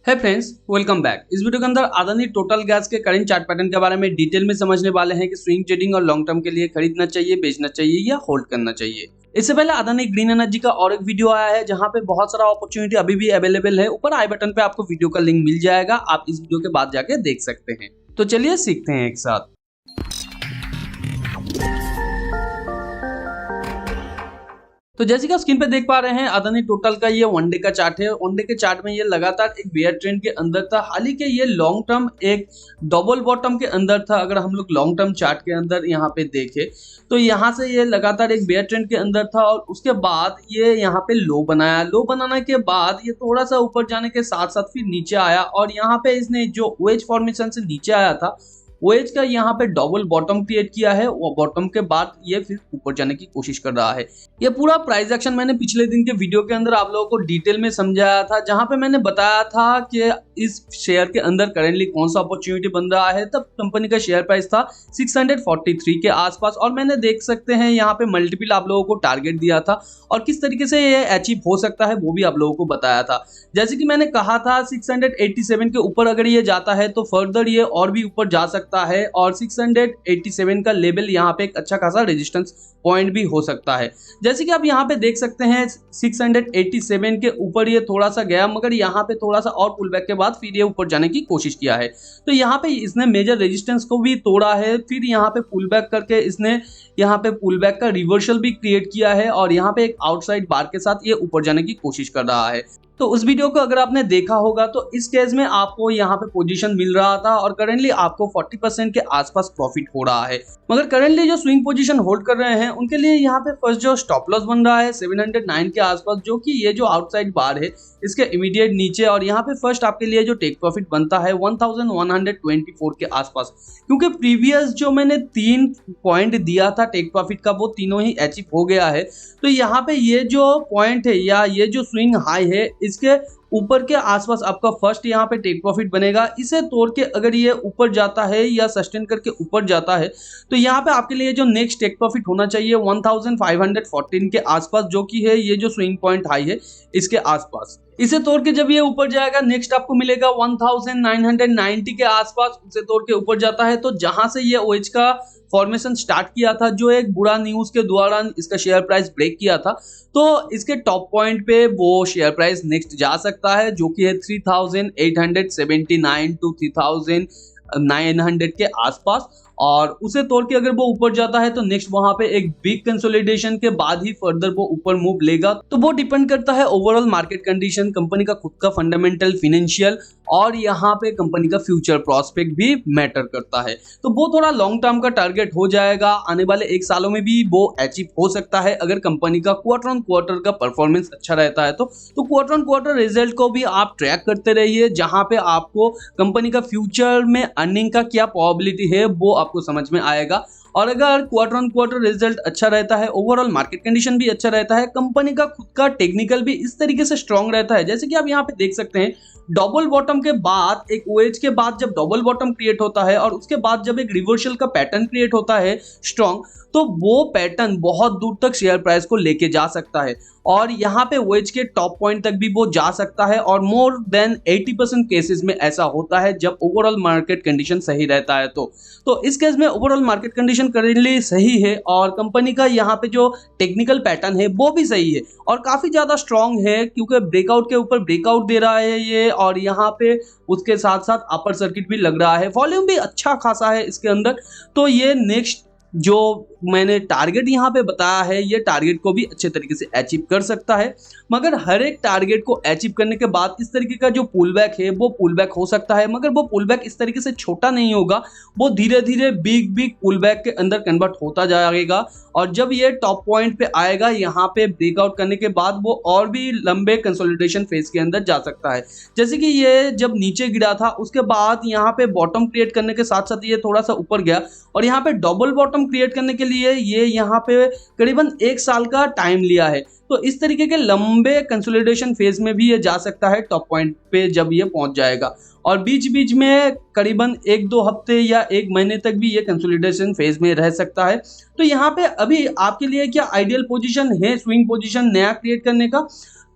है friends, welcome back. इस video के अंदर अदानी टोटल गैस के करंट चार्ट पैटर्न के बारे में डिटेल में समझने वाले हैं कि स्विंग ट्रेडिंग और लॉन्ग टर्म के लिए खरीदना चाहिए, बेचना चाहिए या होल्ड करना चाहिए। इससे पहले अदानी ग्रीन एनर्जी का और एक वीडियो आया है जहां पे बहुत सारा अपॉर्चुनिटी अभी भी अवेलेबल है। ऊपर आई बटन पे आपको वीडियो का लिंक मिल जाएगा, आप इस वीडियो के बाद जाके देख सकते हैं। तो चलिए सीखते हैं एक साथ। तो जैसे कि आप स्क्रीन पे देख पा रहे हैं, अदानी टोटल का ये वनडे का चार्ट है। वनडे के चार्ट में ये लगातार एक बेयर ट्रेंड के अंदर था। हाल ही के ये लॉन्ग टर्म एक डबल बॉटम के अंदर था। अगर हम लोग लॉन्ग टर्म चार्ट के अंदर यहाँ पे देखें तो यहाँ से ये लगातार एक बेयर ट्रेंड के अंदर था और उसके बाद ये यहाँ पे लो बनाया। लो बनाने के बाद ये थोड़ा सा ऊपर जाने के साथ साथ फिर नीचे आया और यहाँ पे इसने जो वेज फॉर्मेशन से नीचे आया था वेज का यहाँ पे डबल बॉटम क्रिएट किया है। वो बॉटम के बाद ये फिर ऊपर जाने की कोशिश कर रहा है। ये पूरा प्राइस एक्शन मैंने पिछले दिन के वीडियो के अंदर आप लोगों को डिटेल में समझाया था, जहां पे मैंने बताया था कि इस शेयर के अंदर करेंटली कौन सा अपॉर्चुनिटी बन रहा है। तब कंपनी का शेयर प्राइस था 643 के आसपास और मैंने देख सकते हैं यहाँ पे मल्टीपल आप लोगों को टारगेट दिया था और किस तरीके से ये अचीव हो सकता है वो भी आप लोगों को बताया था। जैसे कि मैंने कहा था 687 के ऊपर अगर ये जाता है तो फर्दर ये और भी ऊपर जा सकता है और 687 का लेवल यहाँ पे एक अच्छा खासा रेजिस्टेंस पॉइंट भी हो सकता है। जैसे कि आप यहाँ पे देख सकते हैं 687 के ऊपर ये थोड़ा सा गया, मगर यहाँ पे थोड़ा सा और पुल बैक के बाद फिर ये ऊपर जाने की कोशिश किया है। तो यहाँ पे इसने मेजर रेजिस्टेंस को भी तोड़ा है, फिर यहाँ पे पुल बैक करके इसने यहाँ पे पुल बैक का रिवर्सल भी क्रिएट किया है और यहाँ पे एक आउटसाइड बार के साथ ये ऊपर जाने की कोशिश कर रहा है। तो उस वीडियो को अगर आपने देखा होगा तो इस केस में आपको यहाँ पे पोजीशन मिल रहा था और करेंटली आपको 40% के आसपास प्रॉफिट हो रहा है। मगर करेंटली जो स्विंग पोजीशन होल्ड कर रहे हैं उनके लिए यहाँ पे फर्स्ट जो स्टॉप लॉस बन रहा है 709 के आसपास, जो कि ये जो आउटसाइड बार है इसके इमीडिएट नीचे, और यहाँ पे फर्स्ट आपके लिए जो टेक प्रॉफिट बनता है 1124 के आसपास। क्योंकि प्रीवियस जो मैंने 3 पॉइंट दिया था टेक प्रॉफिट का वो तीनों ही अचीव हो गया है। तो यहाँ पे ये जो पॉइंट है या ये जो स्विंग हाई है इसके ऊपर के आसपास आपका फर्स्ट यहाँ पे टेक प्रॉफिट बनेगा। इसे तोड़ के अगर ये ऊपर जाता है या सस्टेन करके ऊपर जाता है तो यहाँ पे आपके लिए जो नेक्स्ट टेक प्रॉफिट होना चाहिए 1514 के आसपास, जो कि है ये जो स्विंग पॉइंट हाई है इसके आसपास। इसे तोड़ के जब ये ऊपर जाएगा नेक्स्ट आपको मिलेगा 1990 के आसपास। उसे तोड़ के ऊपर जाता है तो जहां से ये ओएच का फॉर्मेशन स्टार्ट किया था, जो एक बुरा न्यूज के दौरान इसका शेयर प्राइस ब्रेक किया था, तो इसके टॉप पॉइंट पे वो शेयर प्राइस नेक्स्ट जा सकता है, जो कि है 3879 टू 3900 के आसपास। और उसे तोड़ के अगर वो ऊपर जाता है तो नेक्स्ट वहां पे एक बिग कंसोलिडेशन के बाद ही फर्दर वो ऊपर मूव लेगा। तो वो डिपेंड करता है ओवरऑल मार्केट कंडीशन, कंपनी का खुद का फंडामेंटल, फाइनेंशियल और यहाँ पे कंपनी का फ्यूचर प्रॉस्पेक्ट भी मैटर करता है। तो वो थोड़ा लॉन्ग टर्म का टारगेट हो जाएगा, आने वाले 1 सालों में भी वो अचीव हो सकता है अगर कंपनी का क्वार्टर ऑन क्वार्टर का परफॉर्मेंस अच्छा रहता है। तो क्वार्टर ऑन क्वार्टर रिजल्ट को भी आप ट्रैक करते रहिए, जहां पे आपको कंपनी का फ्यूचर में अर्निंग का क्या प्रोबेबिलिटी है वो आपको समझ में आएगा। और अगर क्वार्टर ऑन क्वार्टर रिजल्ट अच्छा रहता है, ओवरऑल मार्केट कंडीशन भी अच्छा रहता है, कंपनी का खुद का टेक्निकल भी इस तरीके से स्ट्रांग रहता है, जैसे कि आप यहाँ पे देख सकते हैं डबल बॉटम के बाद एक ओएच के बाद जब डबल बॉटम क्रिएट होता है और उसके बाद जब एक रिवर्सल का पैटर्न क्रिएट होता है स्ट्रांग, तो वो पैटर्न बहुत दूर तक शेयर प्राइस को लेके जा सकता है और यहाँ पे वेज के टॉप पॉइंट तक भी वो जा सकता है। और मोर देन 80% केसेस में ऐसा होता है जब ओवरऑल मार्केट कंडीशन सही रहता है। तो इस केस में ओवरऑल मार्केट कंडीशन करेंटली सही है और कंपनी का यहाँ पे जो टेक्निकल पैटर्न है वो भी सही है और काफी ज्यादा स्ट्रांग है, क्योंकि ब्रेकआउट के ऊपर ब्रेकआउट दे रहा है ये, और यहाँ पे उसके साथ साथ अपर सर्किट भी लग रहा है, वॉल्यूम भी अच्छा खासा है इसके अंदर। तो ये नेक्स्ट जो मैंने टारगेट यहाँ पे बताया है ये टारगेट को भी अच्छे तरीके से अचीव कर सकता है। मगर हर एक टारगेट को अचीव करने के बाद इस तरीके का जो पुल बैक है वो पुल बैक हो सकता है, मगर वो पुल बैक इस तरीके से छोटा नहीं होगा, वो धीरे धीरे बिग पुल बैक के अंदर कन्वर्ट होता जाएगा और जब ये टॉप पॉइंट पे आएगा यहाँ पे ब्रेकआउट करने के बाद वो और भी लंबे कंसोलिडेशन फेज के अंदर जा सकता है। जैसे कि ये जब नीचे गिरा था उसके बाद यहाँ पे बॉटम क्रिएट करने के साथ साथ ये थोड़ा सा ऊपर गया और यहाँ पे डबल बॉटम क्रिएट करने के लिए ये यहाँ पे करीबन 1 साल का टाइम लिया है। तो इस तरीके के लंबे कंसोलिडेशन फेज में भी ये जा सकता है टॉप पॉइंट पे जब ये पहुंच जाएगा, और बीच बीच में करीबन 1-2 हफ्ते या 1 महीने तक भी ये कंसोलिडेशन फेज में रह सकता है। तो यहाँ पे अभी आपके लिए क्या आइडियल पोजीशन है स्विंग पोजीशन नया क्रिएट करने का?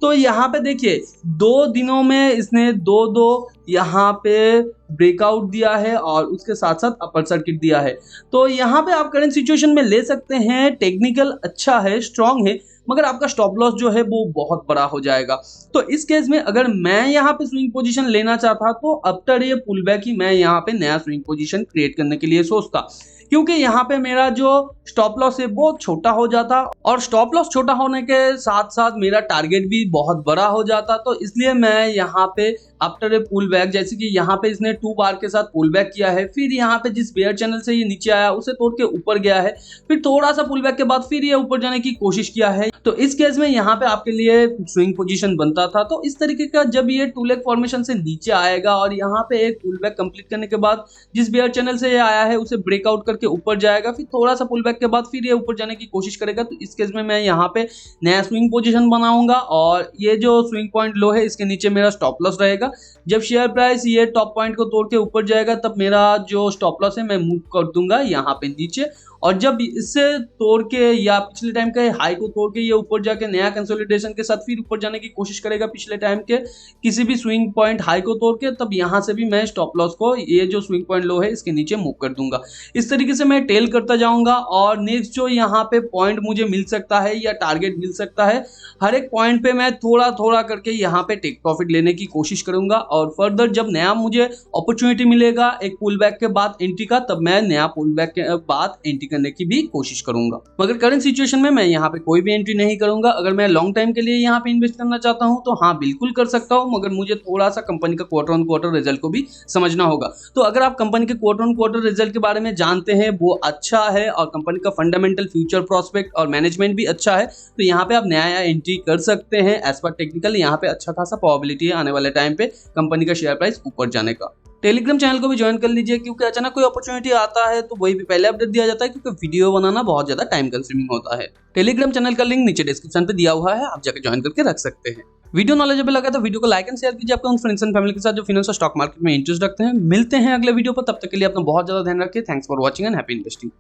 तो यहाँ पे देखिए 2 दिनों में इसने 2-2 यहाँ पे ब्रेकआउट दिया है और उसके साथ साथ अपर सर्किट दिया है। तो यहाँ पे आप करंट सिचुएशन में ले सकते हैं, टेक्निकल अच्छा है, स्ट्रांग है, मगर आपका स्टॉप लॉस जो है वो बहुत बड़ा हो जाएगा। तो इस केस में अगर मैं यहाँ पे स्विंग पोजीशन लेना चाहता तो आफ्टर ये पुल बैक ही मैं यहाँ पे नया स्विंग पोजीशन क्रिएट करने के लिए सोचता, क्योंकि यहाँ पे मेरा जो स्टॉप लॉस है बहुत छोटा हो जाता और स्टॉप लॉस छोटा होने के साथ साथ मेरा टारगेट भी बहुत बड़ा हो जाता। तो इसलिए मैं यहाँ पे आफ्टर ए पुल बैक, जैसे कि यहाँ पे इसने 2 बार के साथ पुल बैक किया है, फिर यहाँ पे जिस बेयर चैनल से ये नीचे आया उसे तोड़ के ऊपर गया है, फिर थोड़ा सा पुल बैक के बाद फिर ये ऊपर जाने की कोशिश किया है। तो इस केस में यहाँ पे आपके लिए स्विंग पोजीशन बनता था। तो इस तरीके का जब ये 2 लेग फॉर्मेशन से नीचे आएगा और यहाँ पे एक पुल बैक कंप्लीट करने के बाद जिस बेयर चैनल से ये आया है उसे ब्रेकआउट करके ऊपर जाएगा, फिर थोड़ा सा पुल बैक के बाद फिर ये ऊपर जाने की कोशिश करेगा। तो इस केस में मैं यहाँ पे नया स्विंग पोजीशन बनाऊंगा और ये जो स्विंग पॉइंट लो है इसके नीचे मेरा स्टॉप लॉस रहेगा। जब शेयर प्राइस ये टॉप पॉइंट को तोड़ के ऊपर जाएगा तब मेरा जो स्टॉप लॉस है मैं मूव कर दूंगा यहाँ पे नीचे, और जब इससे तोड़ के या पिछले टाइम के हाई को तोड़ के ये ऊपर जाके नया कंसोलिडेशन के साथ फिर ऊपर जाने की कोशिश करेगा पिछले टाइम के किसी भी स्विंग पॉइंट हाई को तोड़ के, तब यहाँ से भी मैं स्टॉप लॉस को ये जो स्विंग पॉइंट लो है इसके नीचे मूव कर दूंगा। इस तरीके से मैं टेल करता जाऊंगा और नेक्स्ट जो यहाँ पे पॉइंट मुझे मिल सकता है या टारगेट मिल सकता है, हर एक पॉइंट पे मैं थोड़ा थोड़ा करके यहाँ पे टेक प्रॉफिट लेने की कोशिश करूंगा और फर्दर जब नया मुझे अपॉर्चुनिटी मिलेगा एक पुल बैक के बाद एंट्री का, तब मैं नया पुल बैक के बाद एंट्री करने की भी कोशिश करूंगा। मगर करंट सिचुएशन में मैं यहाँ पे कोई भी एंट्री नहीं करूंगा। अगर मैं लॉन्ग टाइम के लिए यहाँ पे इन्वेस्ट करना चाहता हूँ तो हाँ बिल्कुल कर सकता हूँ, मगर मुझे थोड़ा सा कंपनी का क्वार्टर ऑन क्वार्टर रिजल्ट को भी समझना होगा। तो अगर आप कंपनी के क्वार्टर ऑन क्वार्टर रिजल्ट के बारे में जानते हैं, वो अच्छा है और कंपनी का फंडामेंटल फ्यूचर प्रोस्पेक्ट और मैनेजमेंट भी अच्छा है, तो यहाँ पे आप नया एंट्री कर सकते हैं। एज पर टेक्निकल यहाँ पे अच्छा खासा प्रोबेबिलिटी है आने वाले टाइम पे कंपनी का शेयर प्राइस ऊपर जाने का। टेलीग्राम चैनल को भी ज्वाइन कर लीजिए, क्योंकि अचानक कोई अपॉर्चुनिटी आता है तो वही भी पहले अपडेट दिया जाता है, क्योंकि वीडियो बनाना बहुत ज्यादा टाइम कंज्यूमिंग होता है। टेलीग्राम चैनल का लिंक नीचे डिस्क्रिप्शन पे दिया हुआ है, आप जाकर ज्वाइन करके रख सकते हैं। वीडियो नॉलेजेबल लगा तो वीडियो को लाइक एंड शेयर कीजिए आपके उन फ्रेंड्स एंड फैमिली के साथ जो फाइनेंस और स्टॉक मार्केट में इंटरेस्ट रखते हैं। मिलते हैं अगले वीडियो पर, तब तक के लिए अपना बहुत ज्यादा ध्यान रखिए। Thanks for watching and happy investing.